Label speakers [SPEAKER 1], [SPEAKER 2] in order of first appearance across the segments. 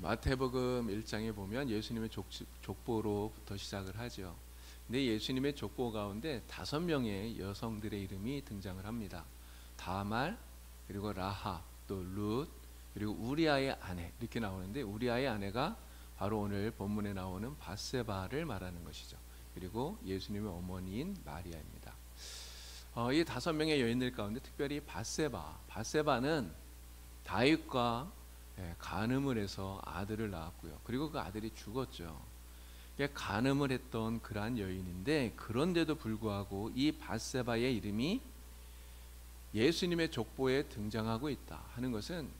[SPEAKER 1] 마태복음 1장에 보면 예수님의 족보로부터 시작을 하죠. 근데 예수님의 족보 가운데 5명의 여성들의 이름이 등장을 합니다. 다말, 그리고 라합, 또 룻, 그리고 우리아의 아내, 이렇게 나오는데 우리아의 아내가 바로 오늘 본문에 나오는 밧세바를 말하는 것이죠. 그리고 예수님의 어머니인 마리아입니다. 이 5명의 여인들 가운데 특별히 밧세바는 다윗과 간음을 해서 아들을 낳았고요. 그리고 그 아들이 죽었죠. 간음을 했던 그러한 여인인데, 그런데도 불구하고 이 밧세바의 이름이 예수님의 족보에 등장하고 있다 하는 것은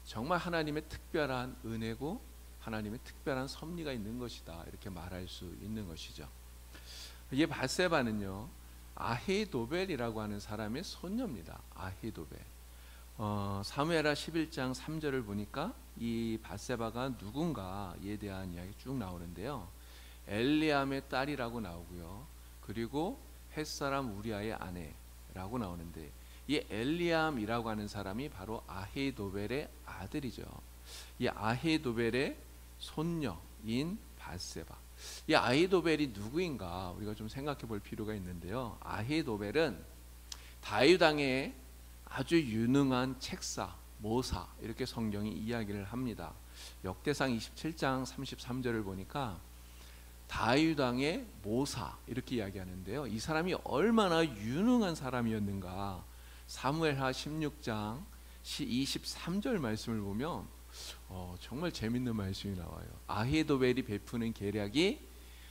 [SPEAKER 1] 정말 하나님의 특별한 은혜고 하나님의 특별한 섭리가 있는 것이다, 이렇게 말할 수 있는 것이죠. 이 밧세바는요, 아히도벨이라고 하는 사람의 손녀입니다. 아히도벨. 사무엘하 11장 3절을 보니까 이 밧세바가 누군가에 대한 이야기 쭉 나오는데요. 엘리암의 딸이라고 나오고요. 그리고 햇사람 우리아의 아내라고 나오는데, 이 엘리암이라고 하는 사람이 바로 아히도벨의 아들이죠. 이 아히도벨의 손녀인 밧세바. 이 아히도벨이 누구인가 우리가 좀 생각해 볼 필요가 있는데요. 아히도벨은 다윗 왕의 아주 유능한 책사, 모사, 이렇게 성경이 이야기를 합니다. 역대상 27장 33절을 보니까 다윗 왕의 모사, 이렇게 이야기하는데요. 이 사람이 얼마나 유능한 사람이었는가, 사무엘하 16장 23절 말씀을 보면 정말 재밌는 말씀이 나와요. 아히도벨이 베푸는 계략이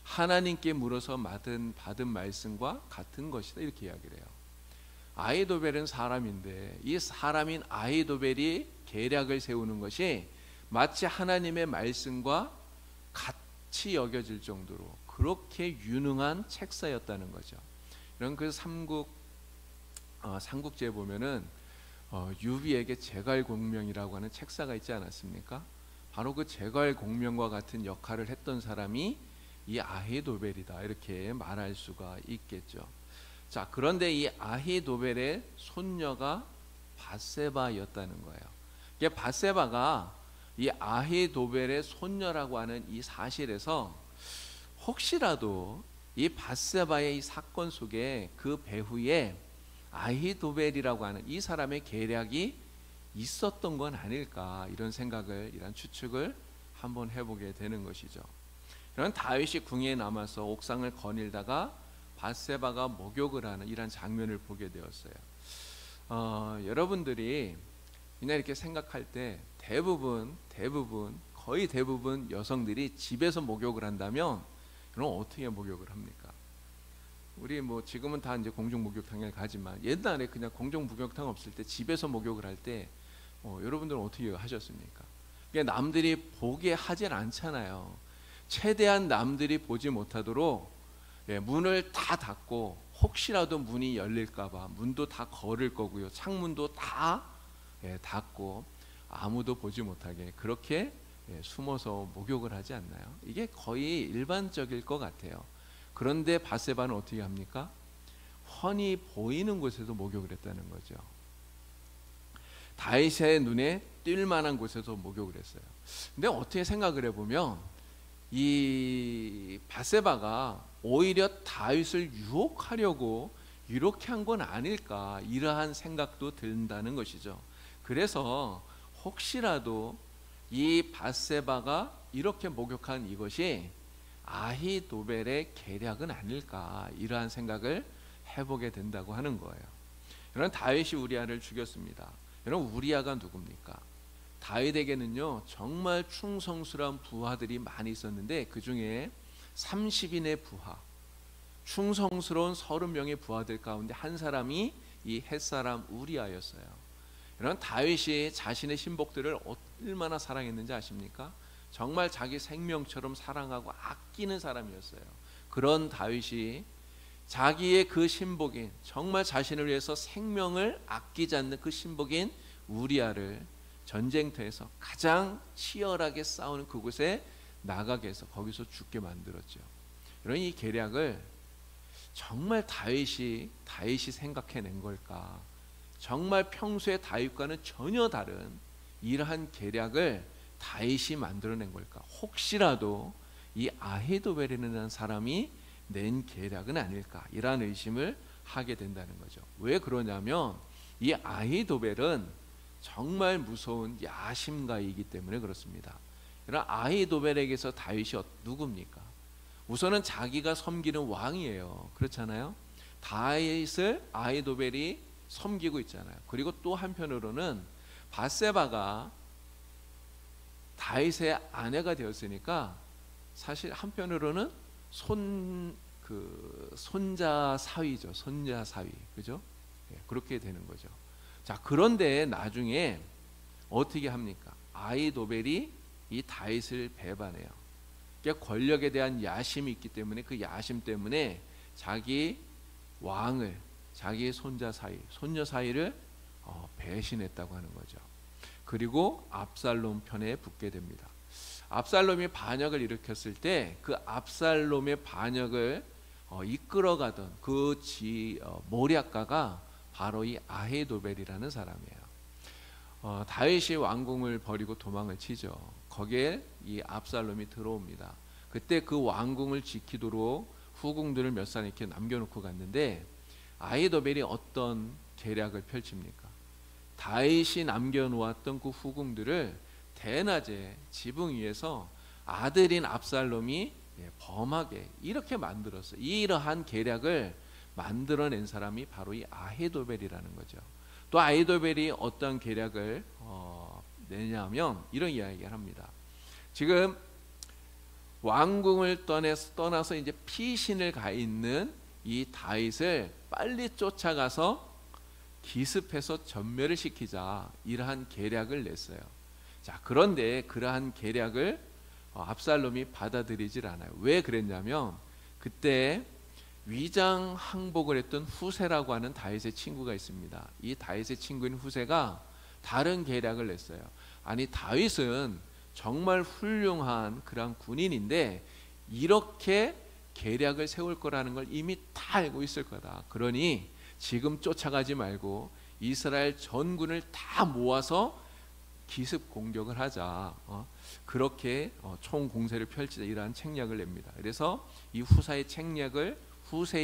[SPEAKER 1] 하나님께 물어서 받은 말씀과 같은 것이다, 이렇게 이야기를 해요. 아히도벨은 사람인데 이 사람인 아히도벨이 계략을 세우는 것이 마치 하나님의 말씀과 같이 여겨질 정도로 그렇게 유능한 책사였다는 거죠. 이런 그 삼국지에 보면은 유비에게 제갈공명이라고 하는 책사가 있지 않았습니까? 바로 그 제갈공명과 같은 역할을 했던 사람이 이 아히도벨이다, 이렇게 말할 수가 있겠죠. 자, 그런데 이 아히도벨의 손녀가 밧세바였다는 거예요. 이게 밧세바가 이 아히도벨의 손녀라고 하는 이 사실에서 혹시라도 이 밧세바의 이 사건 속에 그 배후에 아히도벨이라고 하는 이 사람의 계략이 있었던 건 아닐까, 이런 추측을 한번 해보게 되는 것이죠. 그런 다윗이 궁에 남아서 옥상을 거닐다가 밧세바가 목욕을 하는 이런 장면을 보게 되었어요. 여러분들이 그냥 이렇게 생각할 때 거의 대부분 여성들이 집에서 목욕을 한다면 그럼 어떻게 목욕을 합니까? 우리 지금은 다 이제 공중 목욕탕에 가지만 옛날에 그냥 공중 목욕탕 없을 때 집에서 목욕을 할 때 여러분들은 어떻게 하셨습니까? 그러니까 남들이 보게 하진 않잖아요. 최대한 남들이 보지 못하도록 문을 다 닫고, 혹시라도 문이 열릴까봐 문도 다 걸을 거고요. 창문도 다 닫고 아무도 보지 못하게 그렇게 숨어서 목욕을 하지 않나요? 이게 거의 일반적일 것 같아요. 그런데 밧세바는 어떻게 합니까? 훤히 보이는 곳에서 목욕을 했다는 거죠. 다윗의 눈에 띌 만한 곳에서 목욕을 했어요. 근데 어떻게 생각을 해보면 이 밧세바가 오히려 다윗을 유혹하려고 이렇게 한 건 아닐까, 이러한 생각도 든다는 것이죠. 그래서 혹시라도 이 밧세바가 이렇게 목욕한 이것이 아히도벨의 계략은 아닐까, 이러한 생각을 해보게 된다고 하는 거예요. 여러분, 다윗이 우리아를 죽였습니다. 여러분, 우리아가 누굽니까? 다윗에게는요 정말 충성스러운 부하들이 많이 있었는데 그 중에 30인의 부하, 충성스러운 30명의 부하들 가운데 한 사람이 이 햇사람 우리아였어요. 이런 다윗이 자신의 신복들을 얼마나 사랑했는지 아십니까? 정말 자기 생명처럼 사랑하고 아끼는 사람이었어요. 그런 다윗이 자기의 그 신복인, 정말 자신을 위해서 생명을 아끼지 않는 그 신복인 우리아를 전쟁터에서 가장 치열하게 싸우는 그곳에 나가게 해서 거기서 죽게 만들었죠. 이런 이 계략을 정말 다윗이 생각해낸 걸까? 정말 평소에 다윗과는 전혀 다른 이러한 계략을 다윗이 만들어낸 걸까? 혹시라도 이 아히도벨이라는 사람이 낸 계략은 아닐까? 이러한 의심을 하게 된다는 거죠. 왜 그러냐면 이 아히도벨은 정말 무서운 야심가이기 때문에 그렇습니다. 그러나 아히도벨에게서 다윗이 누굽니까? 우선은 자기가 섬기는 왕이에요. 그렇잖아요. 다윗을 아히도벨이 섬기고 있잖아요. 그리고 또 한편으로는 밧세바가 다윗의 아내가 되었으니까 사실 한편으로는 손자 사위죠. 손자 사위. 그죠? 그렇게 되는 거죠. 자, 그런데 나중에 어떻게 합니까? 아히도벨이 이 다윗을 배반해요. 그러니까 권력에 대한 야심이 있기 때문에 그 야심 때문에 자기 왕을, 자기 손자 손녀 사이를 배신했다고 하는 거죠. 그리고 압살롬 편에 붙게 됩니다. 압살롬이 반역을 일으켰을 때 그 압살롬의 반역을 이끌어가던 그 모략가가 바로 이 아히도벨이라는 사람이에요. 다윗이 왕궁을 버리고 도망을 치죠. 거기에 이 압살롬이 들어옵니다. 그때 그 왕궁을 지키도록 후궁들을 몇 사람 이렇게 남겨놓고 갔는데 아히도벨이 어떤 계략을 펼칩니까? 다윗이 남겨놓았던 그 후궁들을 대낮에 지붕 위에서 아들인 압살롬이 범하게 이렇게 만들었어요. 이러한 계략을 만들어낸 사람이 바로 이 아히도벨이라는 거죠. 또 아히도벨이 어떤 계략을 내냐면 이런 이야기를 합니다. 지금 왕궁을 떠나서 이제 피신을 가 있는 이 다윗을 빨리 쫓아가서 기습해서 전멸을 시키자, 이러한 계략을 냈어요. 자, 그런데 그러한 계략을 압살롬이 받아들이질 않아요. 왜 그랬냐면 그때 위장 항복을 했던 후세라고 하는 다윗의 친구가 있습니다. 이 다윗의 친구인 후세가 다른 계략을 냈어요. 아니, 다윗은 정말 훌륭한 그런 군인인데 이렇게 계략을 세울 거라는 걸 이미 다 알고 있을 거다. 그러니 지금 쫓아가지 말고 이스라엘 전군을 다 모아서 기습 공격을 하자. 그렇게 총 공세를 펼치자, 이러한 책략을 냅니다. 그래서 이 후세의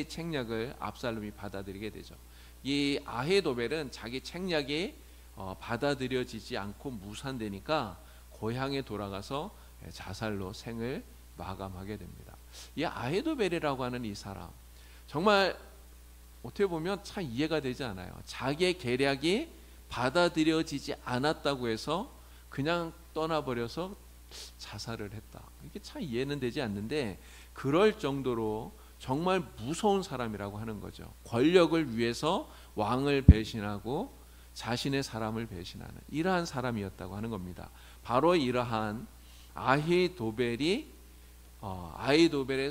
[SPEAKER 1] 책략을 압살롬이 받아들이게 되죠. 이 아히도벨은 자기 책략이 받아들여지지 않고 무산되니까 고향에 돌아가서 자살로 생을 마감하게 됩니다. 이 아히도벨이라고 하는 이 사람, 정말 어떻게 보면 참 이해가 되지 않아요. 자기의 계략이 받아들여지지 않았다고 해서 그냥 떠나버려서 자살을 했다. 이게 참 이해는 되지 않는데 그럴 정도로 정말 무서운 사람이라고 하는 거죠. 권력을 위해서 왕을 배신하고 자신의 사람을 배신하는 이러한 사람이었다고 하는 겁니다. 바로 이러한 아히도벨의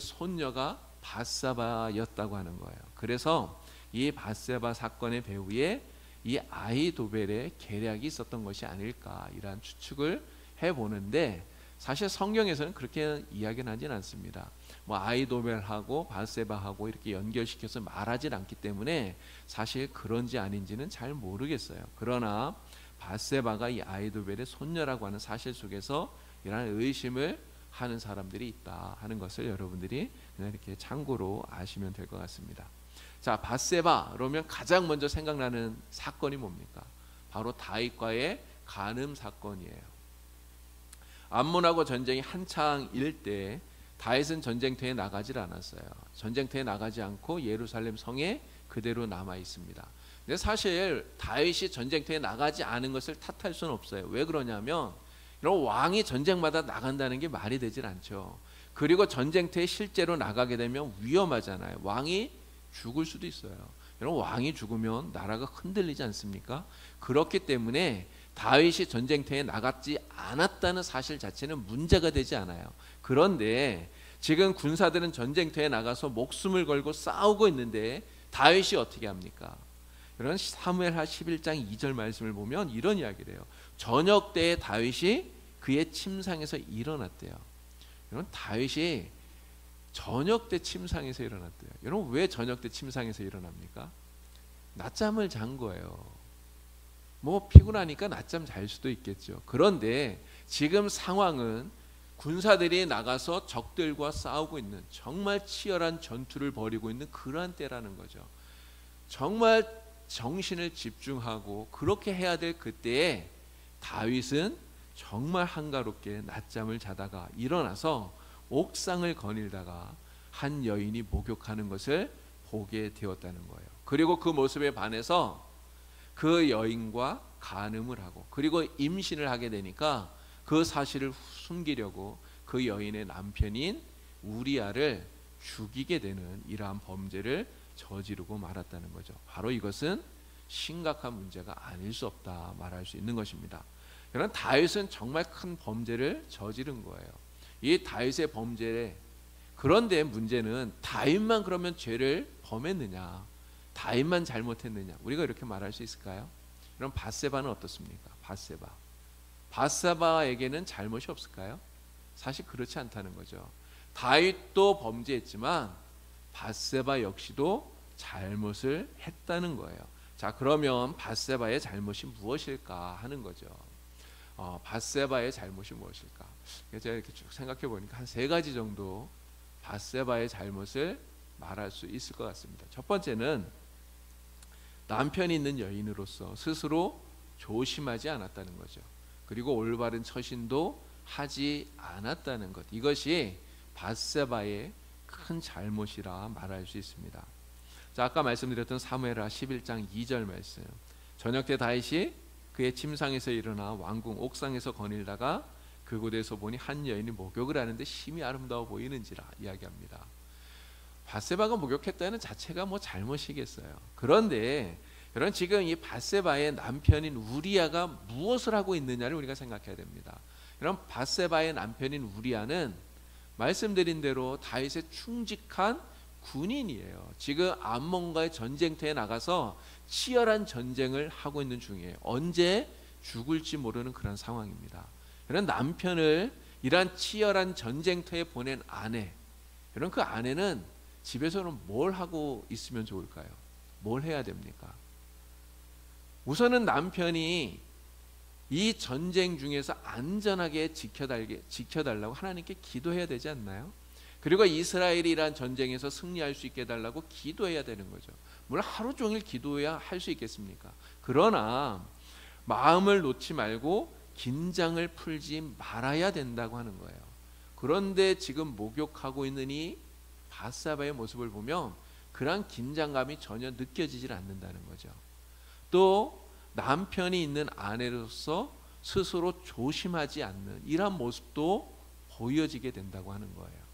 [SPEAKER 1] 손녀가 밧세바였다고 하는 거예요. 그래서 이 밧세바 사건의 배후에 이 아히도벨의 계략이 있었던 것이 아닐까, 이러한 추측을 해보는데 사실 성경에서는 그렇게 이야기는 하진 않습니다. 뭐 아히도벨하고 밧세바하고 이렇게 연결시켜서 말하진 않기 때문에 사실 그런지 아닌지는 잘 모르겠어요. 그러나 밧세바가 이 아히도벨의 손녀라고 하는 사실 속에서 이러한 의심을 하는 사람들이 있다 하는 것을 여러분들이 그냥 이렇게 참고로 아시면 될 것 같습니다. 자, 밧세바 그러면 가장 먼저 생각나는 사건이 뭡니까? 바로 다윗과의 간음 사건이에요. 암몬하고 전쟁이 한창일 때 다윗은 전쟁터에 나가질 않았어요. 전쟁터에 나가지 않고 예루살렘 성에 그대로 남아 있습니다. 근데 사실 다윗이 전쟁터에 나가지 않은 것을 탓할 수는 없어요. 왜 그러냐면 이런 왕이 전쟁마다 나간다는 게 말이 되질 않죠. 그리고 전쟁터에 실제로 나가게 되면 위험하잖아요. 왕이 죽을 수도 있어요. 여러분, 왕이 죽으면 나라가 흔들리지 않습니까? 그렇기 때문에 다윗이 전쟁터에 나갔지 않았다는 사실 자체는 문제가 되지 않아요. 그런데 지금 군사들은 전쟁터에 나가서 목숨을 걸고 싸우고 있는데 다윗이 어떻게 합니까? 여러분, 사무엘하 11장 2절 말씀을 보면 이런 이야기를 해요. 저녁 때에 다윗이 그의 침상에서 일어났대요. 여러분, 다윗이 저녁 때 침상에서 일어났대요. 여러분, 왜 저녁 때 침상에서 일어납니까? 낮잠을 잔 거예요. 뭐 피곤하니까 낮잠 잘 수도 있겠죠. 그런데 지금 상황은 군사들이 나가서 적들과 싸우고 있는 정말 치열한 전투를 벌이고 있는 그러한 때라는 거죠. 정말 정신을 집중하고 그렇게 해야 될 그때에 다윗은 정말 한가롭게 낮잠을 자다가 일어나서 옥상을 거닐다가 한 여인이 목욕하는 것을 보게 되었다는 거예요. 그리고 그 모습에 반해서 그 여인과 간음을 하고 그리고 임신을 하게 되니까 그 사실을 숨기려고 그 여인의 남편인 우리아를 죽이게 되는 이러한 범죄를 저지르고 말았다는 거죠. 바로 이것은 심각한 문제가 아닐 수 없다 말할 수 있는 것입니다. 그러나 다윗은 정말 큰 범죄를 저지른 거예요. 이 다윗의 범죄에 그런데 문제는 다윗만 그러면 죄를 범했느냐, 다윗만 잘못했느냐, 우리가 이렇게 말할 수 있을까요? 그럼 밧세바는 어떻습니까? 밧세바에게는 잘못이 없을까요? 사실 그렇지 않다는 거죠. 다윗도 범죄했지만 밧세바 역시도 잘못을 했다는 거예요. 자, 그러면 밧세바의 잘못이 무엇일까 하는 거죠. 밧세바의 잘못이 무엇일까? 제가 이렇게 쭉 생각해 보니까 한 3가지 정도 밧세바의 잘못을 말할 수 있을 것 같습니다. 첫 번째는 남편이 있는 여인으로서 스스로 조심하지 않았다는 거죠. 그리고 올바른 처신도 하지 않았다는 것, 이것이 밧세바의 큰 잘못이라 말할 수 있습니다. 자, 아까 말씀드렸던 사무엘하 11장 2절 말씀, 저녁 때 다윗이 그의 침상에서 일어나 왕궁 옥상에서 거닐다가 그곳에서 보니 한 여인이 목욕을 하는데 심히 아름다워 보이는지라 이야기합니다. 밧세바가 목욕했다는 자체가 뭐 잘못이겠어요. 그런데 여러분, 지금 이 밧세바의 남편인 우리아가 무엇을 하고 있느냐를 우리가 생각해야 됩니다. 여러분, 밧세바의 남편인 우리아는 말씀드린 대로 다윗의 충직한 군인이에요. 지금 암몬과의 전쟁터에 나가서 치열한 전쟁을 하고 있는 중이에요. 언제 죽을지 모르는 그런 상황입니다. 이런 남편을 이러한 치열한 전쟁터에 보낸 아내, 이런 그 아내는 집에서는 뭘 하고 있으면 좋을까요? 뭘 해야 됩니까? 우선은 남편이 이 전쟁 중에서 안전하게 지켜달라고 하나님께 기도해야 되지 않나요? 그리고 이스라엘이 이러한 전쟁에서 승리할 수 있게 해달라고 기도해야 되는 거죠. 물론 하루 종일 기도해야 할 수 있겠습니까? 그러나 마음을 놓지 말고 긴장을 풀지 말아야 된다고 하는 거예요. 그런데 지금 목욕하고 있는 이 밧세바의 모습을 보면 그런 긴장감이 전혀 느껴지질 않는다는 거죠. 또 남편이 있는 아내로서 스스로 조심하지 않는 이런 모습도 보여지게 된다고 하는 거예요.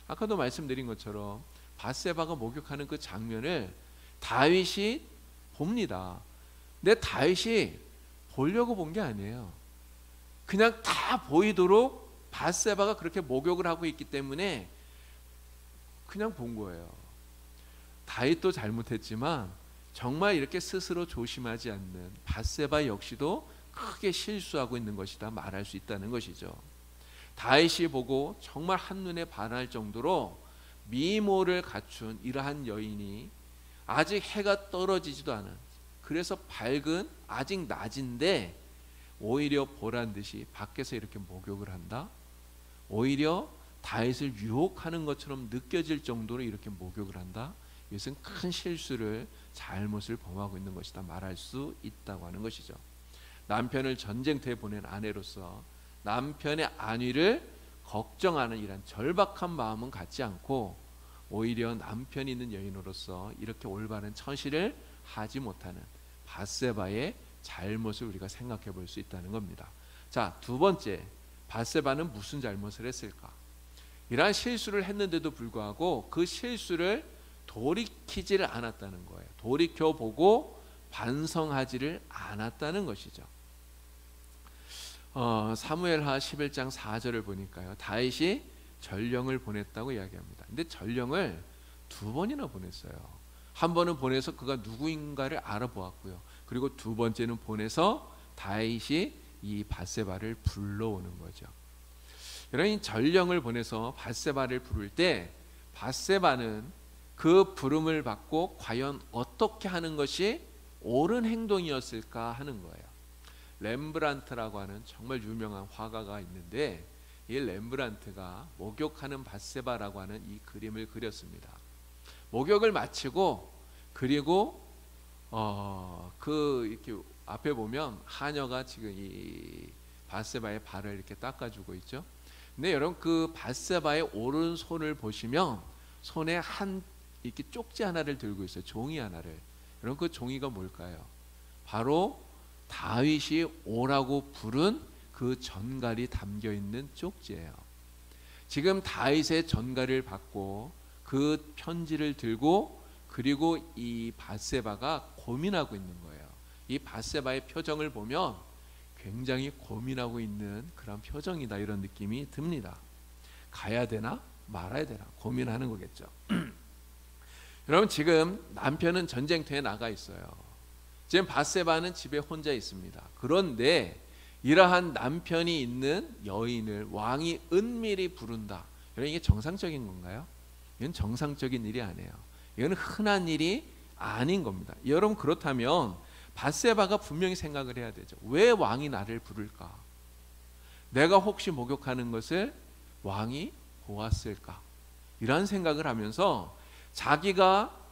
[SPEAKER 1] 아까도 말씀드린 것처럼 밧세바가 목욕하는 그 장면을 다윗이 봅니다. 근데 다윗이 보려고 본 게 아니에요. 그냥 다 보이도록 밧세바가 그렇게 목욕을 하고 있기 때문에 그냥 본 거예요. 다윗도 잘못했지만 정말 이렇게 스스로 조심하지 않는 밧세바 역시도 크게 실수하고 있는 것이다 말할 수 있다는 것이죠. 다윗이 보고 정말 한눈에 반할 정도로 미모를 갖춘 이러한 여인이 아직 해가 떨어지지도 않은, 그래서 밝은 아직 낮인데 오히려 보란듯이 밖에서 이렇게 목욕을 한다? 오히려 다윗을 유혹하는 것처럼 느껴질 정도로 이렇게 목욕을 한다? 이것은 큰 실수를, 잘못을 범하고 있는 것이다 말할 수 있다고 하는 것이죠. 남편을 전쟁터에 보낸 아내로서 남편의 안위를 걱정하는 이런 절박한 마음은 갖지 않고 오히려 남편이 있는 여인으로서 이렇게 올바른 처시를 하지 못하는 밧세바의 잘못을 우리가 생각해 볼 수 있다는 겁니다. 자, 두 번째, 밧세바는 무슨 잘못을 했을까? 이러한 실수를 했는데도 불구하고 그 실수를 돌이키지를 않았다는 거예요. 돌이켜보고 반성하지를 않았다는 것이죠. 사무엘하 11장 4절을 보니까요, 다윗이 전령을 보냈다고 이야기합니다. 근데 전령을 2번이나 보냈어요. 한 번은 보내서 그가 누구인가를 알아보았고요. 그리고 두 번째는 보내서 다윗이 이 밧세바를 불러오는 거죠. 여러분, 전령을 보내서 밧세바를 부를 때 밧세바는 그 부름을 받고 과연 어떻게 하는 것이 옳은 행동이었을까 하는 거예요. 렘브란트라고 하는 정말 유명한 화가가 있는데, 이 렘브란트가 목욕하는 밧세바라고 하는 이 그림을 그렸습니다. 목욕을 마치고, 그리고 이렇게 앞에 보면 하녀가 지금 이 밧세바의 발을 이렇게 닦아주고 있죠. 근데 여러분, 그 밧세바의 오른손을 보시면 손에 이렇게 쪽지 하나를 들고 있어요. 종이 하나를. 여러분, 그 종이가 뭘까요? 바로 다윗이 오라고 부른 그 전갈이 담겨 있는 쪽지예요. 지금 다윗의 전갈을 받고 그 편지를 들고, 그리고 이 밧세바가 고민하고 있는 거예요. 이 밧세바의 표정을 보면 굉장히 고민하고 있는 그런 표정이다, 이런 느낌이 듭니다. 가야 되나 말아야 되나 고민하는 거겠죠. 여러분, 지금 남편은 전쟁터에 나가 있어요. 지금 밧세바는 집에 혼자 있습니다. 그런데 이러한 남편이 있는 여인을 왕이 은밀히 부른다. 여러분, 이게 정상적인 건가요? 이건 정상적인 일이 아니에요. 이건 흔한 일이 아닌 겁니다. 여러분, 그렇다면 밧세바가 분명히 생각을 해야 되죠. 왜 왕이 나를 부를까? 내가 혹시 목욕하는 것을 왕이 보았을까? 이런 생각을 하면서 자기가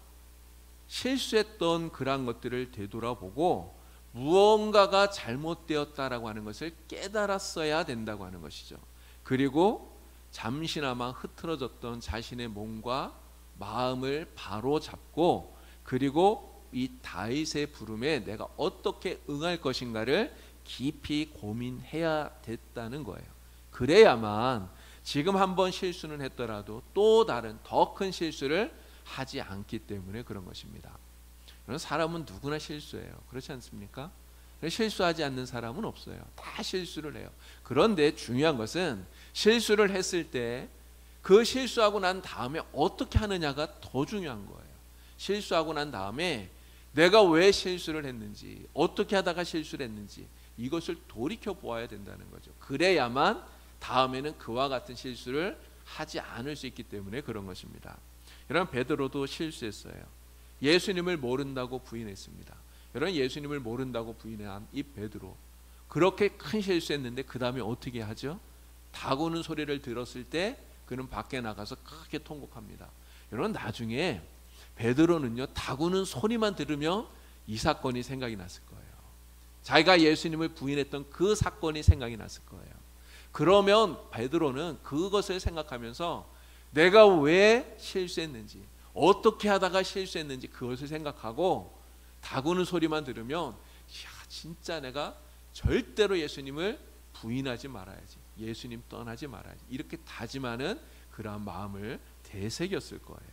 [SPEAKER 1] 실수했던 그런 것들을 되돌아보고 무언가가 잘못되었다라고 하는 것을 깨달았어야 된다고 하는 것이죠. 그리고 잠시나마 흐트러졌던 자신의 몸과 마음을 바로 잡고, 그리고 이 다윗의 부름에 내가 어떻게 응할 것인가를 깊이 고민해야 됐다는 거예요. 그래야만 지금 한번 실수는 했더라도 또 다른 더 큰 실수를 하지 않기 때문에 그런 것입니다. 사람은 누구나 실수해요. 그렇지 않습니까? 실수하지 않는 사람은 없어요. 다 실수를 해요. 그런데 중요한 것은 실수를 했을 때 그 실수하고 난 다음에 어떻게 하느냐가 더 중요한 거예요. 실수하고 난 다음에 내가 왜 실수를 했는지, 어떻게 하다가 실수를 했는지, 이것을 돌이켜 보아야 된다는 거죠. 그래야만 다음에는 그와 같은 실수를 하지 않을 수 있기 때문에 그런 것입니다. 여러분, 베드로도 실수했어요. 예수님을 모른다고 부인했습니다. 여러분, 예수님을 모른다고 부인한 이 베드로, 그렇게 큰 실수했는데 그 다음에 어떻게 하죠? 닭 우는 소리를 들었을 때 그는 밖에 나가서 크게 통곡합니다. 여러분, 나중에 베드로는요, 닭 우는 소리만 들으면 이 사건이 생각이 났을 거예요. 자기가 예수님을 부인했던 그 사건이 생각이 났을 거예요. 그러면 베드로는 그것을 생각하면서 내가 왜 실수했는지, 어떻게 하다가 실수했는지 그것을 생각하고, 닭 우는 소리만 들으면 진짜 내가 절대로 예수님을 부인하지 말아야지, 예수님 떠나지 말아야지, 이렇게 다짐하는 그러한 마음을 되새겼을 거예요.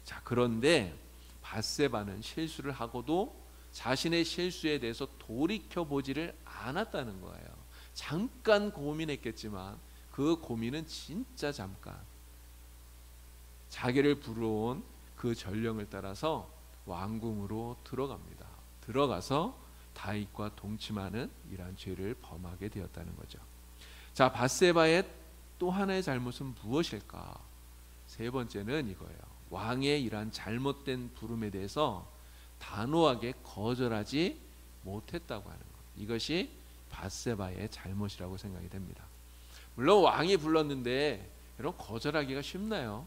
[SPEAKER 1] 자, 그런데 밧세바는 실수를 하고도 자신의 실수에 대해서 돌이켜보지를 않았다는 거예요. 잠깐 고민했겠지만 그 고민은 진짜 잠깐. 자기를 부러운 그 전령을 따라서 왕궁으로 들어갑니다. 들어가서 다윗과 동침하는 이러한 죄를 범하게 되었다는 거죠. 자, 밧세바의 또 하나의 잘못은 무엇일까? 세 번째는 이거예요. 왕의 이러한 잘못된 부름에 대해서 단호하게 거절하지 못했다고 하는 것. 이것이 밧세바의 잘못이라고 생각이 됩니다. 물론 왕이 불렀는데 여러분, 거절하기가 쉽나요?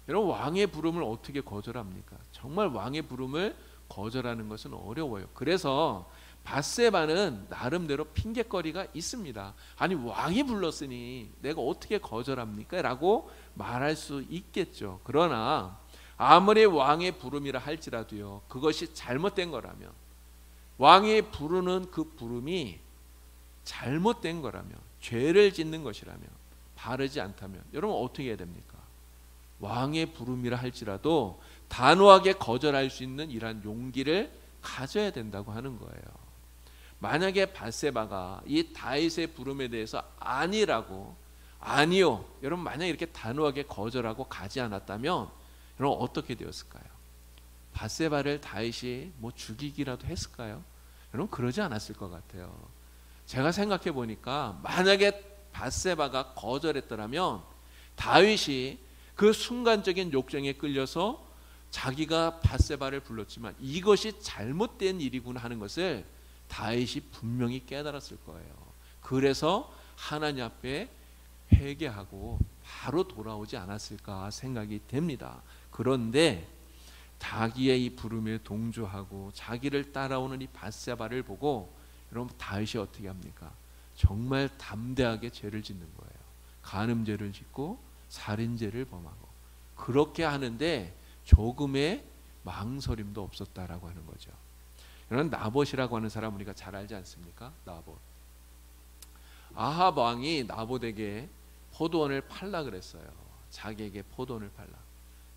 [SPEAKER 1] 여러분, 왕의 부름을 어떻게 거절합니까? 정말 왕의 부름을 거절하는 것은 어려워요. 그래서 밧세바는 나름대로 핑계거리가 있습니다. 아니, 왕이 불렀으니 내가 어떻게 거절합니까? 라고 말할 수 있겠죠. 그러나 아무리 왕의 부름이라 할지라도요, 그것이 잘못된 거라면, 왕이 부르는 그 부름이 잘못된 거라면, 죄를 짓는 것이라면, 바르지 않다면 여러분 어떻게 해야 됩니까? 왕의 부름이라 할지라도 단호하게 거절할 수 있는 이러한 용기를 가져야 된다고 하는 거예요. 만약에 밧세바가 이 다윗의 부름에 대해서 아니라고, 아니요, 여러분, 만약에 이렇게 단호하게 거절하고 가지 않았다면 여러분 어떻게 되었을까요? 밧세바를 다윗이 죽이기라도 했을까요? 여러분, 그러지 않았을 것 같아요. 제가 생각해 보니까 만약에 밧세바가 거절했더라면 다윗이 그 순간적인 욕정에 끌려서 자기가 밧세바를 불렀지만 이것이 잘못된 일이구나 하는 것을 다윗이 분명히 깨달았을 거예요. 그래서 하나님 앞에 회개하고 바로 돌아오지 않았을까 생각이 됩니다. 그런데 자기의 이 부름에 동조하고 자기를 따라오는 이 밧세바를 보고 여러분 다윗이 어떻게 합니까? 정말 담대하게 죄를 짓는 거예요. 간음죄를 짓고 살인죄를 범하고 그렇게 하는데 조금의 망설임도 없었다라고 하는 거죠. 여러분 나봇이라고 하는 사람 우리가 잘 알지 않습니까? 나봇. 아합 왕이 나봇에게 포도원을 팔라 그랬어요. 자기에게 포도원을 팔라.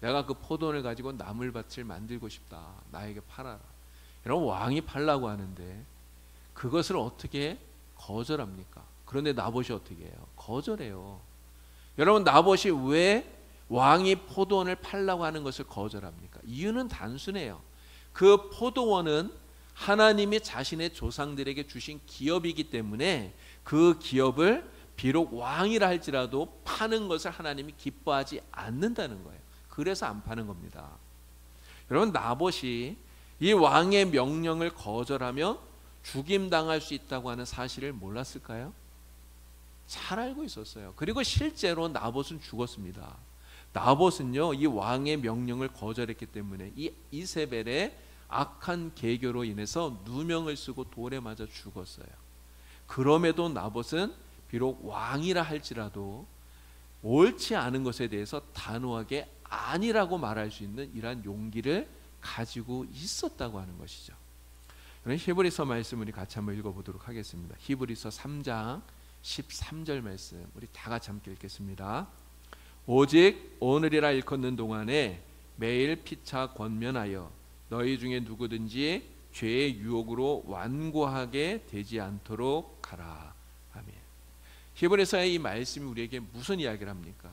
[SPEAKER 1] 내가 그 포도원을 가지고 나물밭을 만들고 싶다. 나에게 팔아라. 여러분 왕이 팔라고 하는데 그것을 어떻게 거절합니까? 그런데 나봇이 어떻게 해요? 거절해요. 여러분 나봇이 왜 왕이 포도원을 팔라고 하는 것을 거절합니까? 이유는 단순해요. 그 포도원은 하나님이 자신의 조상들에게 주신 기업이기 때문에 그 기업을 비록 왕이라 할지라도 파는 것을 하나님이 기뻐하지 않는다는 거예요. 그래서 안 파는 겁니다. 여러분 나봇이 이 왕의 명령을 거절하면 죽임당할 수 있다고 하는 사실을 몰랐을까요? 잘 알고 있었어요. 그리고 실제로 나봇은 죽었습니다. 나봇은요 이 왕의 명령을 거절했기 때문에 이 이세벨의 악한 계교로 인해서 누명을 쓰고 돌에 맞아 죽었어요. 그럼에도 나봇은 비록 왕이라 할지라도 옳지 않은 것에 대해서 단호하게 아니라고 말할 수 있는 이러한 용기를 가지고 있었다고 하는 것이죠. 히브리서 말씀 우리 같이 한번 읽어보도록 하겠습니다. 히브리서 3장 13절 말씀 우리 다 같이 함께 읽겠습니다. 오직 오늘이라 일컫는 동안에 매일 피차 권면하여 너희 중에 누구든지 죄의 유혹으로 완고하게 되지 않도록 하라. 아멘. 히브리서의 이 말씀이 우리에게 무슨 이야기를 합니까?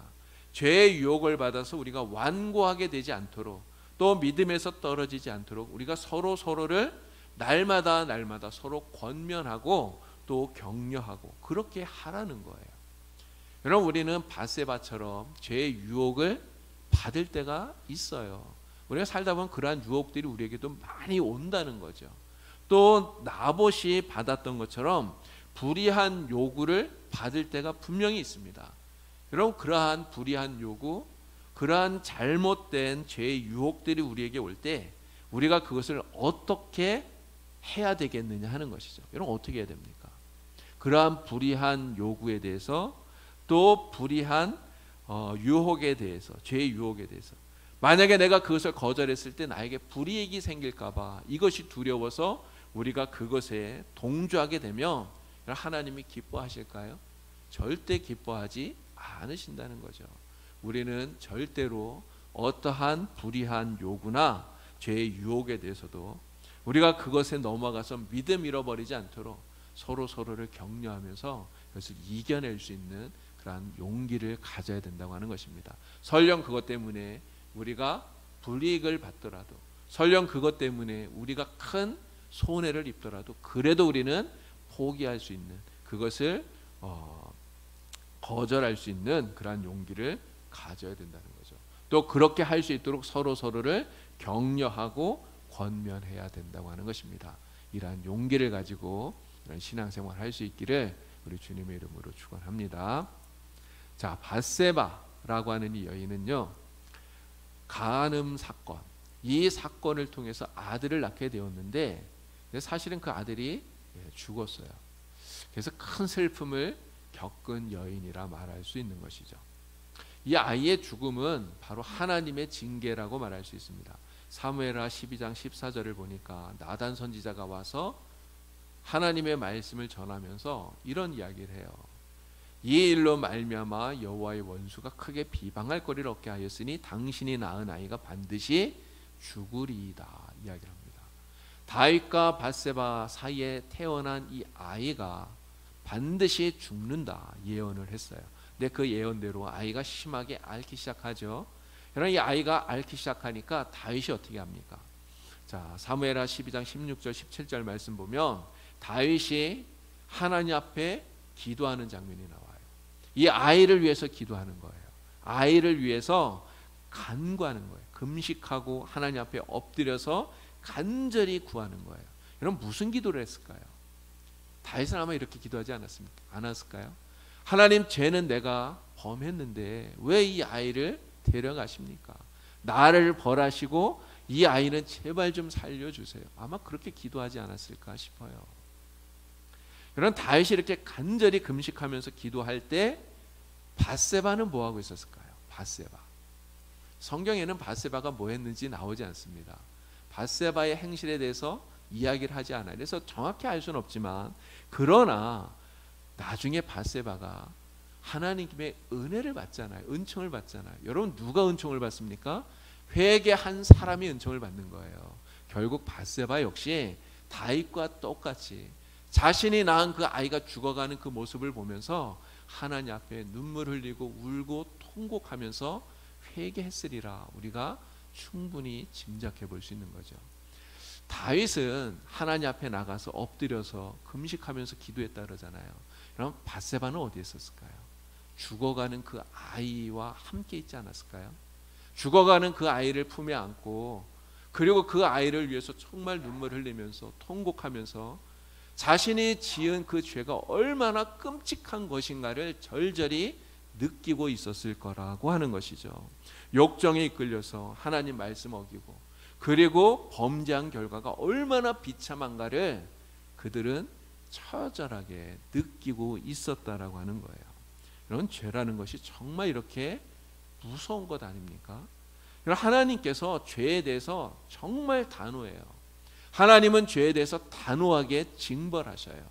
[SPEAKER 1] 죄의 유혹을 받아서 우리가 완고하게 되지 않도록 또 믿음에서 떨어지지 않도록 우리가 서로를 날마다 서로 권면하고 또 격려하고 그렇게 하라는 거예요. 여러분 우리는 밧세바처럼 죄의 유혹을 받을 때가 있어요. 우리가 살다 보면 그러한 유혹들이 우리에게도 많이 온다는 거죠. 또 나봇이 받았던 것처럼 불의한 요구를 받을 때가 분명히 있습니다. 여러분 그러한 불의한 요구, 그러한 잘못된 죄의 유혹들이 우리에게 올 때 우리가 그것을 어떻게 해야 되겠느냐 하는 것이죠. 여러분 어떻게 해야 됩니까? 그러한 불의한 요구에 대해서 또 불의한 유혹에 대해서 죄의 유혹에 대해서 만약에 내가 그것을 거절했을 때 나에게 불이익이 생길까 봐 이것이 두려워서 우리가 그것에 동조하게 되면 하나님이 기뻐하실까요? 절대 기뻐하지 않으신다는 거죠. 우리는 절대로 어떠한 불의한 요구나 죄의 유혹에 대해서도 우리가 그것에 넘어가서 믿음 잃어버리지 않도록 서로를 격려하면서 그것을 이겨낼 수 있는 그러한 용기를 가져야 된다고 하는 것입니다. 설령 그것 때문에 우리가 불이익을 받더라도 설령 그것 때문에 우리가 큰 손해를 입더라도 그래도 우리는 포기할 수 있는 그것을 거절할 수 있는 그러한 용기를 가져야 된다는 거죠. 또 그렇게 할 수 있도록 서로를 격려하고 권면해야 된다고 하는 것입니다. 이러한 용기를 가지고 이런 신앙생활을 할 수 있기를 우리 주님의 이름으로 축원합니다. 자, 밧세바라고 하는 이 여인은요 간음 사건, 이 사건을 통해서 아들을 낳게 되었는데 사실은 그 아들이 죽었어요. 그래서 큰 슬픔을 겪은 여인이라 말할 수 있는 것이죠. 이 아이의 죽음은 바로 하나님의 징계라고 말할 수 있습니다. 사무엘하 12장 14절을 보니까 나단 선지자가 와서 하나님의 말씀을 전하면서 이런 이야기를 해요. 이 일로 말미암아 여호와의 원수가 크게 비방할 거리를 얻게 하였으니 당신이 낳은 아이가 반드시 죽으리이다 이야기를 합니다. 다윗과 밧세바 사이에 태어난 이 아이가 반드시 죽는다 예언을 했어요. 근데 그 예언대로 아이가 심하게 앓기 시작하죠. 그러나 이 아이가 앓기 시작하니까 다윗이 어떻게 합니까? 자, 사무엘하 12장 16절 17절 말씀 보면 다윗이 하나님 앞에 기도하는 장면이 나와요. 이 아이를 위해서 기도하는 거예요. 아이를 위해서 간구하는 거예요. 금식하고 하나님 앞에 엎드려서 간절히 구하는 거예요. 그럼 무슨 기도를 했을까요? 다윗은 아마 이렇게 기도하지 않았을까요? 하나님, 죄는 내가 범했는데 왜 이 아이를 데려가십니까? 나를 벌하시고 이 아이는 제발 좀 살려주세요. 아마 그렇게 기도하지 않았을까 싶어요. 그런 다윗이 이렇게 간절히 금식하면서 기도할 때 밧세바는 뭐 하고 있었을까요? 밧세바. 성경에는 밧세바가 뭐 했는지 나오지 않습니다. 밧세바의 행실에 대해서 이야기를 하지 않아요. 그래서 정확히 알 수는 없지만, 그러나 나중에 밧세바가 하나님의 은혜를 받잖아요. 은총을 받잖아요. 여러분, 누가 은총을 받습니까? 회개한 사람이 은총을 받는 거예요. 결국 밧세바 역시 다윗과 똑같이 자신이 낳은 그 아이가 죽어가는 그 모습을 보면서 하나님 앞에 눈물 흘리고 울고 통곡하면서 회개했으리라 우리가 충분히 짐작해 볼 수 있는 거죠. 다윗은 하나님 앞에 나가서 엎드려서 금식하면서 기도했다 그러잖아요. 그럼 밧세바는 어디에 있었을까요? 죽어가는 그 아이와 함께 있지 않았을까요? 죽어가는 그 아이를 품에 안고, 그리고 그 아이를 위해서 정말 눈물 흘리면서 통곡하면서 자신이 지은 그 죄가 얼마나 끔찍한 것인가를 절절히 느끼고 있었을 거라고 하는 것이죠. 욕정에 이끌려서 하나님 말씀 어기고, 그리고 범죄한 결과가 얼마나 비참한가를 그들은 처절하게 느끼고 있었다라고 하는 거예요. 이런 죄라는 것이 정말 이렇게 무서운 것 아닙니까? 하나님께서 죄에 대해서 정말 단호해요. 하나님은 죄에 대해서 단호하게 징벌하셔요.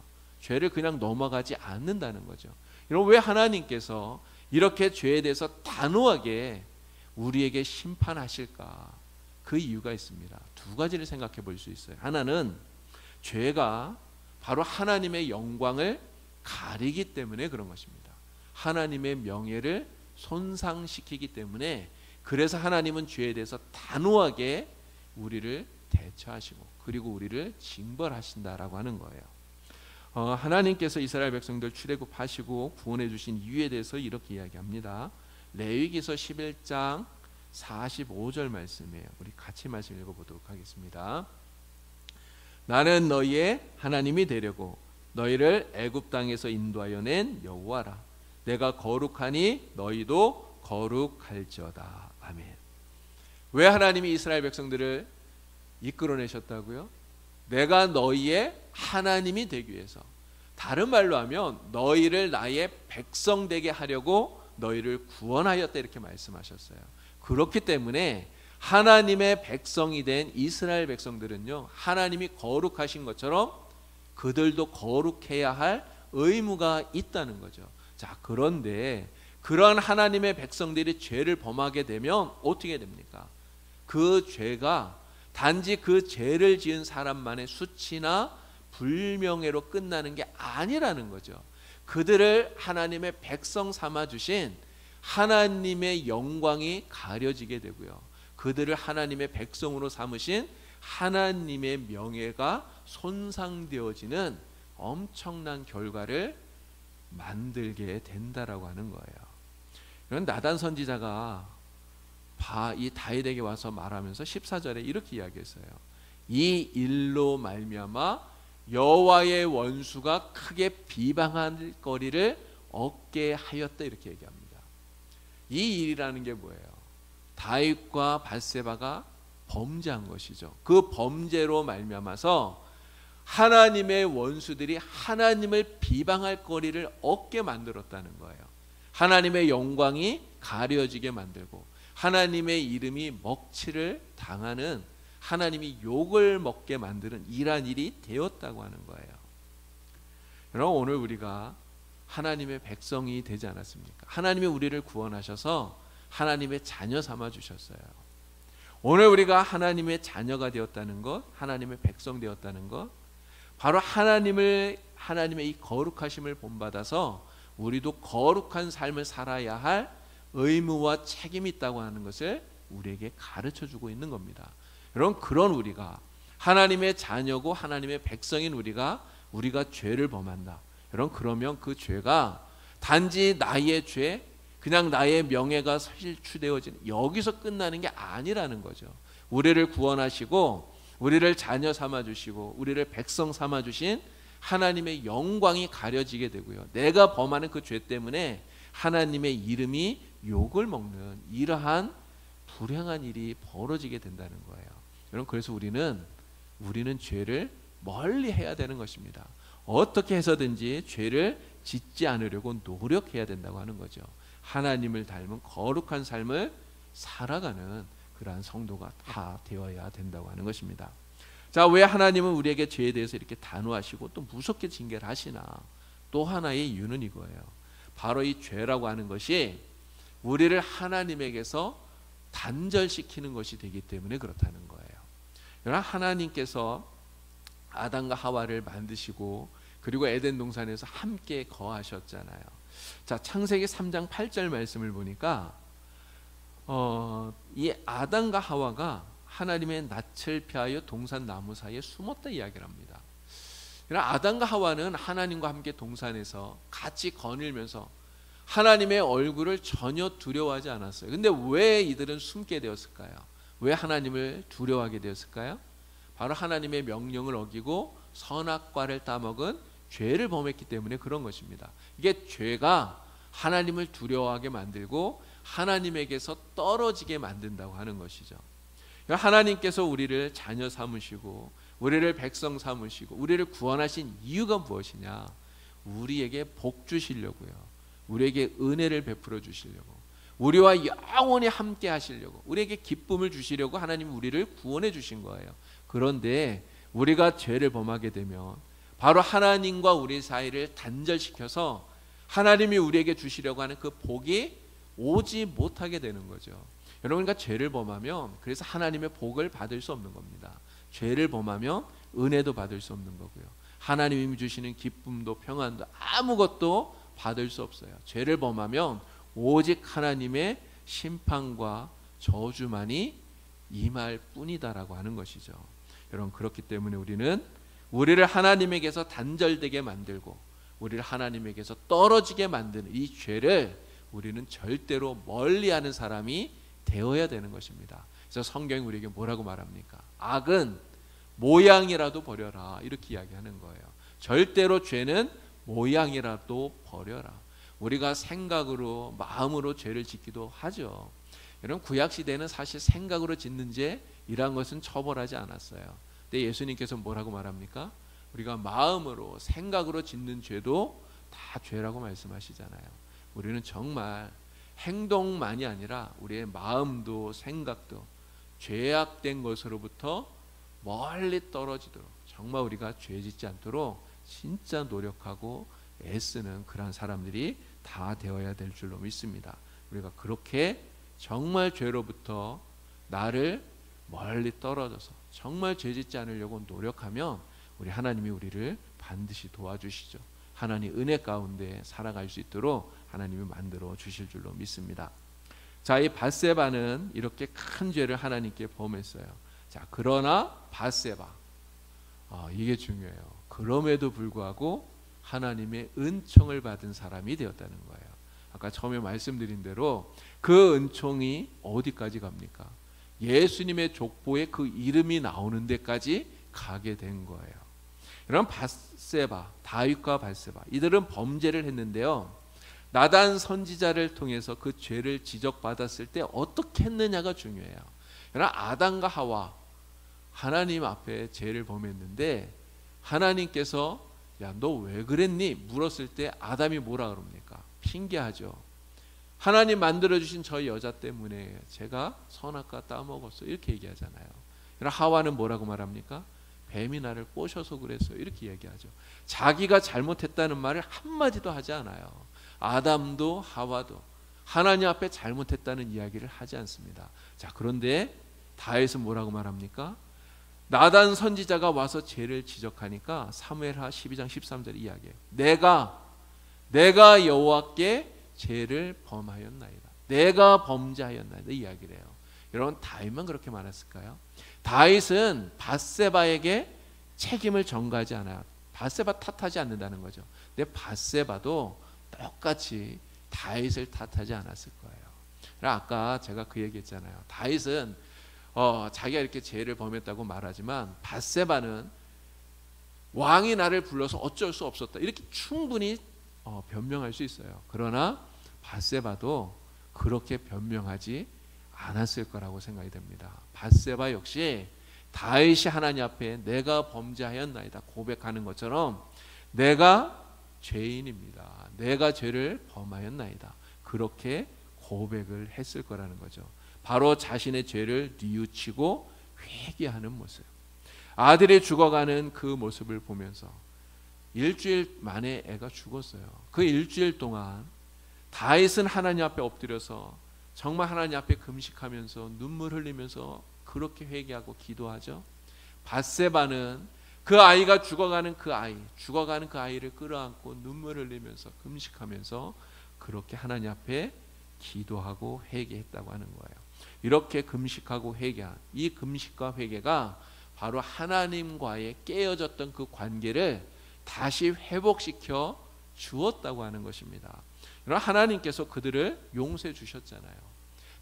[SPEAKER 1] 죄를 그냥 넘어가지 않는다는 거죠. 여러분, 왜 하나님께서 이렇게 죄에 대해서 단호하게 우리에게 심판하실까? 그 이유가 있습니다. 두 가지를 생각해 볼 수 있어요. 하나는 죄가 바로 하나님의 영광을 가리기 때문에 그런 것입니다. 하나님의 명예를 손상시키기 때문에, 그래서 하나님은 죄에 대해서 단호하게 우리를 대처하시고 그리고 우리를 징벌하신다라고 하는 거예요. 하나님께서 이스라엘 백성들 출애굽하시고 구원해 주신 이유에 대해서 이렇게 이야기합니다. 레위기서 11장 45절 말씀이에요. 우리 같이 말씀 읽어보도록 하겠습니다. 나는 너희의 하나님이 되려고 너희를 애굽 땅에서 인도하여 낸 여호와라. 내가 거룩하니 너희도 거룩할지어다. 아멘. 왜 하나님이 이스라엘 백성들을 이끌어내셨다고요? 내가 너희의 하나님이 되기 위해서, 다른 말로 하면 너희를 나의 백성 되게 하려고 너희를 구원하였다, 이렇게 말씀하셨어요. 그렇기 때문에 하나님의 백성이 된 이스라엘 백성들은요, 하나님이 거룩하신 것처럼 그들도 거룩해야 할 의무가 있다는 거죠. 자, 그런데 그런 하나님의 백성들이 죄를 범하게 되면 어떻게 됩니까? 그 죄가 단지 그 죄를 지은 사람만의 수치나 불명예로 끝나는 게 아니라는 거죠. 그들을 하나님의 백성 삼아 주신 하나님의 영광이 가려지게 되고요, 그들을 하나님의 백성으로 삼으신 하나님의 명예가 손상되어지는 엄청난 결과를 만들게 된다라고 하는 거예요. 이런 나단 선지자가 이 다윗에게 와서 말하면서 14절에 이렇게 이야기했어요. 이 일로 말미암아 여호와의 원수가 크게 비방할 거리를 얻게 하였다, 이렇게 얘기합니다. 이 일이라는 게 뭐예요? 다윗과 밧세바가 범죄한 것이죠. 그 범죄로 말미암아서 하나님의 원수들이 하나님을 비방할 거리를 얻게 만들었다는 거예요. 하나님의 영광이 가려지게 만들고 하나님의 이름이 먹칠을 당하는, 하나님이 욕을 먹게 만드는 이러한 일이 되었다고 하는 거예요. 여러분, 오늘 우리가 하나님의 백성이 되지 않았습니까? 하나님이 우리를 구원하셔서 하나님의 자녀 삼아 주셨어요. 오늘 우리가 하나님의 자녀가 되었다는 것, 하나님의 백성 되었다는 것, 바로 하나님의 이 거룩하심을 본받아서 우리도 거룩한 삶을 살아야 할 의무와 책임이 있다고 하는 것을 우리에게 가르쳐 주고 있는 겁니다. 여러분, 그런 우리가 하나님의 자녀고 하나님의 백성인 우리가 죄를 범한다. 여러분, 그러면 그 죄가 단지 나의 죄, 그냥 나의 명예가 실추되어지는 여기서 끝나는 게 아니라는 거죠. 우리를 구원하시고 우리를 자녀 삼아주시고 우리를 백성 삼아주신 하나님의 영광이 가려지게 되고요. 내가 범하는 그 죄 때문에 하나님의 이름이 욕을 먹는 이러한 불행한 일이 벌어지게 된다는 거예요. 여러분, 그래서 우리는 죄를 멀리 해야 되는 것입니다. 어떻게 해서든지 죄를 짓지 않으려고 노력해야 된다고 하는 거죠. 하나님을 닮은 거룩한 삶을 살아가는 그러한 성도가 다 되어야 된다고 하는 것입니다. 자, 왜 하나님은 우리에게 죄에 대해서 이렇게 단호하시고 또 무섭게 징계를 하시나? 또 하나의 이유는 이거예요. 바로 이 죄라고 하는 것이 우리를 하나님에게서 단절시키는 것이 되기 때문에 그렇다는 거예요. 여러분, 하나님께서 아담과 하와를 만드시고 그리고 에덴 동산에서 함께 거하셨잖아요. 자, 창세기 3장 8절 말씀을 보니까 이 아담과 하와가 하나님의 낯을 피하여 동산 나무 사이에 숨었다 이야기를 합니다. 아담과 하와는 하나님과 함께 동산에서 같이 거닐면서 하나님의 얼굴을 전혀 두려워하지 않았어요. 근데 왜 이들은 숨게 되었을까요? 왜 하나님을 두려워하게 되었을까요? 바로 하나님의 명령을 어기고 선악과를 따먹은 죄를 범했기 때문에 그런 것입니다. 이게 죄가 하나님을 두려워하게 만들고 하나님에게서 떨어지게 만든다고 하는 것이죠. 하나님께서 우리를 자녀 삼으시고 우리를 백성 삼으시고 우리를 구원하신 이유가 무엇이냐? 우리에게 복 주시려고요. 우리에게 은혜를 베풀어 주시려고, 우리와 영원히 함께 하시려고, 우리에게 기쁨을 주시려고 하나님이 우리를 구원해 주신 거예요. 그런데 우리가 죄를 범하게 되면 바로 하나님과 우리 사이를 단절시켜서 하나님이 우리에게 주시려고 하는 그 복이 오지 못하게 되는 거죠. 여러분, 그러니까 죄를 범하면 그래서 하나님의 복을 받을 수 없는 겁니다. 죄를 범하면 은혜도 받을 수 없는 거고요. 하나님이 주시는 기쁨도 평안도 아무것도 받을 수 없어요. 죄를 범하면 오직 하나님의 심판과 저주만이 임할 뿐이다라고 하는 것이죠. 여러분, 그렇기 때문에 우리를 하나님에게서 단절되게 만들고 우리를 하나님에게서 떨어지게 만드는 이 죄를 우리는 절대로 멀리하는 사람이 되어야 되는 것입니다. 그래서 성경이 우리에게 뭐라고 말합니까? 악은 모양이라도 버려라, 이렇게 이야기하는 거예요. 절대로 죄는 모양이라도 버려라. 우리가 생각으로 마음으로 죄를 짓기도 하죠. 여러분, 구약 시대는 사실 생각으로 짓는 죄이란 것은 처벌하지 않았어요. 근데 예수님께서 뭐라고 말합니까? 우리가 마음으로 생각으로 짓는 죄도 다 죄라고 말씀하시잖아요. 우리는 정말 행동만이 아니라 우리의 마음도 생각도 죄악된 것으로부터 멀리 떨어지도록 정말 우리가 죄 짓지 않도록 진짜 노력하고 애쓰는 그런 사람들이 다 되어야 될 줄로 믿습니다. 우리가 그렇게 정말 죄로부터 나를 멀리 떨어져서 정말 죄 짓지 않으려고 노력하면 우리 하나님이 우리를 반드시 도와주시죠. 하나님 은혜 가운데 살아갈 수 있도록 하나님이 만들어 주실 줄로 믿습니다. 자, 이 밧세바는 이렇게 큰 죄를 하나님께 범했어요. 자, 그러나 밧세바, 이게 중요해요. 그럼에도 불구하고 하나님의 은총을 받은 사람이 되었다는 거예요. 아까 처음에 말씀드린 대로 그 은총이 어디까지 갑니까? 예수님의 족보에 그 이름이 나오는 데까지 가게 된 거예요. 이런 밧세바, 다윗과 밧세바, 이들은 범죄를 했는데요. 나단 선지자를 통해서 그 죄를 지적받았을 때 어떻게 했느냐가 중요해요. 그러나 아담과 하와, 하나님 앞에 죄를 범했는데 하나님께서 야, 너 왜 그랬니? 물었을 때 아담이 뭐라 그럽니까? 핑계하죠. 하나님 만들어주신 저 여자 때문에 제가 선악과 따먹었어, 이렇게 얘기하잖아요. 그러나 하와는 뭐라고 말합니까? 뱀이 나를 꼬셔서 그랬어요, 이렇게 얘기하죠. 자기가 잘못했다는 말을 한마디도 하지 않아요. 아담도 하와도 하나님 앞에 잘못했다는 이야기를 하지 않습니다. 자, 그런데 다윗은 뭐라고 말합니까? 나단 선지자가 와서 죄를 지적하니까 사무엘하 12장 13절 이야기해요. 내가 여호와께 죄를 범하였나이다. 내가 범죄하였나이다, 이야기를 해요. 여러분, 다윗만 그렇게 말했을까요? 다윗은 밧세바에게 책임을 전가하지 않아요. 밧세바 탓하지 않는다는 거죠. 근데 밧세바도 똑같이 다윗을 탓하지 않았을 거예요. 아까 제가 그 얘기했잖아요. 다윗은 자기가 이렇게 죄를 범했다고 말하지만 밧세바는 왕이 나를 불러서 어쩔 수 없었다 이렇게 충분히 변명할 수 있어요. 그러나 밧세바도 그렇게 변명하지 않았을 거라고 생각이 됩니다. 밧세바 역시 다윗이 하나님 앞에 내가 범죄하였나이다 고백하는 것처럼 내가 죄인입니다. 내가 죄를 범하였나이다. 그렇게 고백을 했을 거라는 거죠. 바로 자신의 죄를 뉘우치고 회개하는 모습. 아들이 죽어가는 그 모습을 보면서 일주일 만에 애가 죽었어요. 그 일주일 동안 다윗은 하나님 앞에 엎드려서 정말 하나님 앞에 금식하면서 눈물 흘리면서 그렇게 회개하고 기도하죠. 밧세바는 그 아이가 죽어가는 그 아이를 끌어안고 눈물 흘리면서 금식하면서 그렇게 하나님 앞에 기도하고 회개했다고 하는 거예요. 이렇게 금식하고 회개한 이 금식과 회개가 바로 하나님과의 깨어졌던 그 관계를 다시 회복시켜 주었다고 하는 것입니다. 하나님께서 그들을 용서해 주셨잖아요.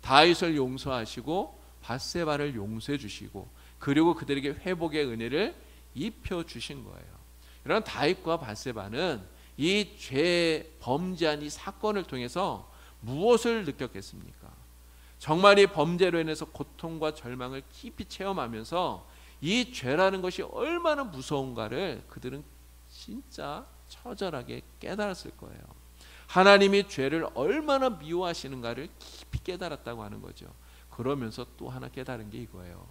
[SPEAKER 1] 다윗을 용서하시고 밧세바를 용서해 주시고 그리고 그들에게 회복의 은혜를 입혀 주신 거예요. 이런 다윗과 밧세바는 이 죄 범죄한 이 사건을 통해서 무엇을 느꼈겠습니까? 정말 이 범죄로 인해서 고통과 절망을 깊이 체험하면서 이 죄라는 것이 얼마나 무서운가를 그들은 진짜 처절하게 깨달았을 거예요. 하나님이 죄를 얼마나 미워하시는가를 깊이 깨달았다고 하는 거죠. 그러면서 또 하나 깨달은 게 이거예요.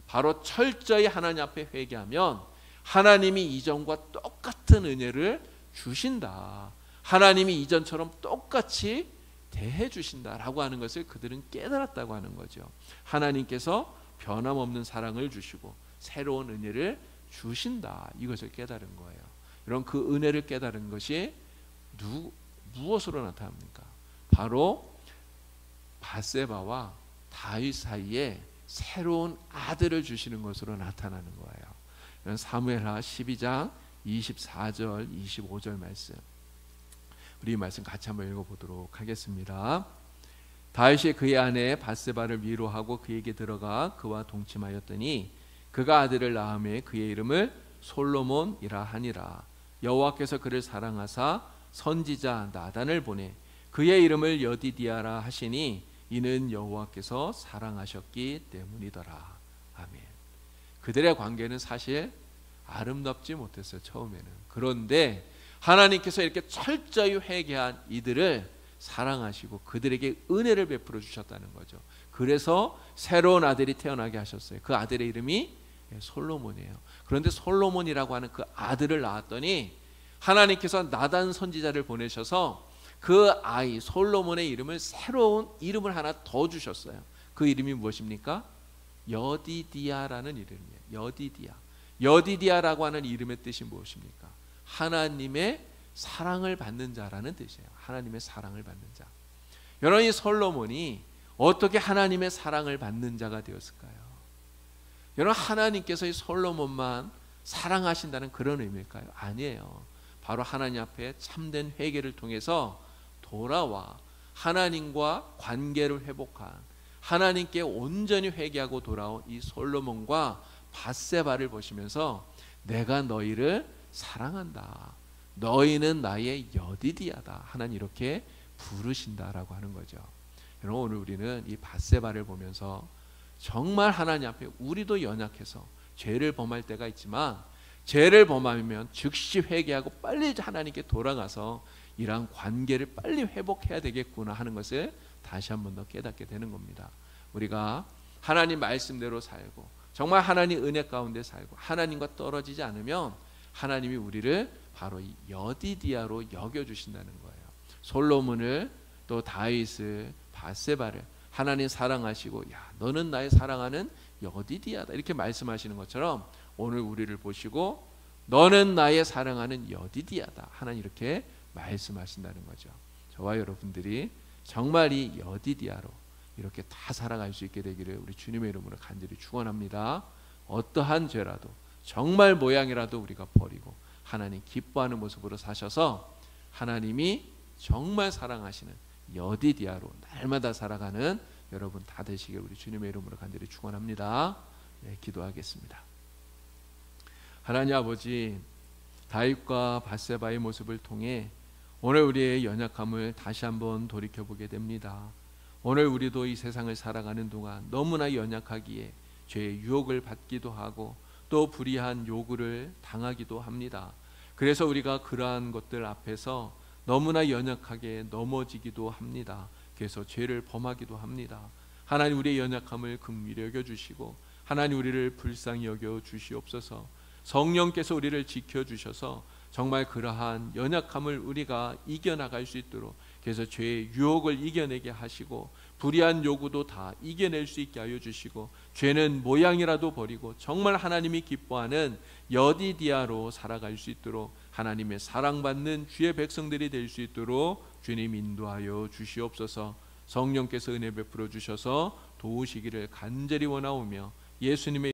[SPEAKER 1] 바로 철저히 하나님 앞에 회개하면 하나님이 이전과 똑같은 은혜를 주신다. 하나님이 이전처럼 똑같이 대해 주신다라고 하는 것을 그들은 깨달았다고 하는 거죠. 하나님께서 변함없는 사랑을 주시고 새로운 은혜를 주신다. 이것을 깨달은 거예요. 이런 그 은혜를 깨달은 것이 무엇으로 나타납니까? 바로 밧세바와 다윗 사이에 새로운 아들을 주시는 것으로 나타나는 거예요. 사무엘하 12장 24절 25절 말씀, 우리 말씀 같이 한번 읽어보도록 하겠습니다. 다윗이 그의 아내 밧세바를 위로하고 그에게 들어가 그와 동침하였더니 그가 아들을 낳음에 그의 이름을 솔로몬이라 하니라. 여호와께서 그를 사랑하사 선지자 나단을 보내 그의 이름을 여디디아라 하시니 이는 여호와께서 사랑하셨기 때문이더라. 아멘. 그들의 관계는 사실 아름답지 못했어요, 처음에는. 그런데 하나님께서 이렇게 철저히 회개한 이들을 사랑하시고 그들에게 은혜를 베풀어 주셨다는 거죠. 그래서 새로운 아들이 태어나게 하셨어요. 그 아들의 이름이 솔로몬이에요. 그런데 솔로몬이라고 하는 그 아들을 낳았더니 하나님께서 나단 선지자를 보내셔서 그 아이 솔로몬의 이름을 새로운 이름을 하나 더 주셨어요. 그 이름이 무엇입니까? 여디디아라는 이름이에요. 여디디아. 여디디아라고 하는 이름의 뜻이 무엇입니까? 하나님의 사랑을 받는 자라는 뜻이에요. 하나님의 사랑을 받는 자. 여러분, 이 솔로몬이 어떻게 하나님의 사랑을 받는 자가 되었을까요? 여러분, 하나님께서 이 솔로몬만 사랑하신다는 그런 의미일까요? 아니에요. 바로 하나님 앞에 참된 회개를 통해서 돌아와 하나님과 관계를 회복한, 하나님께 온전히 회개하고 돌아온 이 솔로몬과 밧세바를 보시면서 내가 너희를 사랑한다. 너희는 나의 여디디아다. 하나님 이렇게 부르신다라고 하는 거죠. 여러분, 오늘 우리는 이 밧세바를 보면서 정말 하나님 앞에 우리도 연약해서 죄를 범할 때가 있지만 죄를 범하면 즉시 회개하고 빨리 하나님께 돌아가서 이러한 관계를 빨리 회복해야 되겠구나 하는 것을 다시 한 번 더 깨닫게 되는 겁니다. 우리가 하나님 말씀대로 살고 정말 하나님 은혜 가운데 살고 하나님과 떨어지지 않으면 하나님이 우리를 바로 이 여디디아로 여겨주신다는 거예요. 솔로몬을 또 다윗을 밧세바를 하나님 사랑하시고 야 너는 나의 사랑하는 여디디아다 이렇게 말씀하시는 것처럼 오늘 우리를 보시고 너는 나의 사랑하는 여디디아다 하나님 이렇게 말씀하신다는 거죠. 저와 여러분들이 정말 이 여디디아로 이렇게 다 살아갈 수 있게 되기를 우리 주님의 이름으로 간절히 축원합니다. 어떠한 죄라도 정말 모양이라도 우리가 버리고 하나님 기뻐하는 모습으로 사셔서 하나님이 정말 사랑하시는 여디디아로 날마다 살아가는 여러분 다 되시길 우리 주님의 이름으로 간절히 축원합니다. 네, 기도하겠습니다. 하나님 아버지, 다윗과 밧세바의 모습을 통해 오늘 우리의 연약함을 다시 한번 돌이켜보게 됩니다. 오늘 우리도 이 세상을 살아가는 동안 너무나 연약하기에 죄의 유혹을 받기도 하고 또 불의한 요구를 당하기도 합니다. 그래서 우리가 그러한 것들 앞에서 너무나 연약하게 넘어지기도 합니다. 그래서 죄를 범하기도 합니다. 하나님, 우리의 연약함을 긍휼히 여겨주시고 하나님, 우리를 불쌍히 여겨 주시옵소서. 성령께서 우리를 지켜주셔서 정말 그러한 연약함을 우리가 이겨나갈 수 있도록, 그래서 죄의 유혹을 이겨내게 하시고 불의한 요구도 다 이겨낼 수 있게 하여 주시고, 죄는 모양이라도 버리고 정말 하나님이 기뻐하는 여디디아로 살아갈 수 있도록, 하나님의 사랑받는 주의 백성들이 될 수 있도록 주님 인도하여 주시옵소서. 성령께서 은혜 베풀어 주셔서 도우시기를 간절히 원하오며 예수님의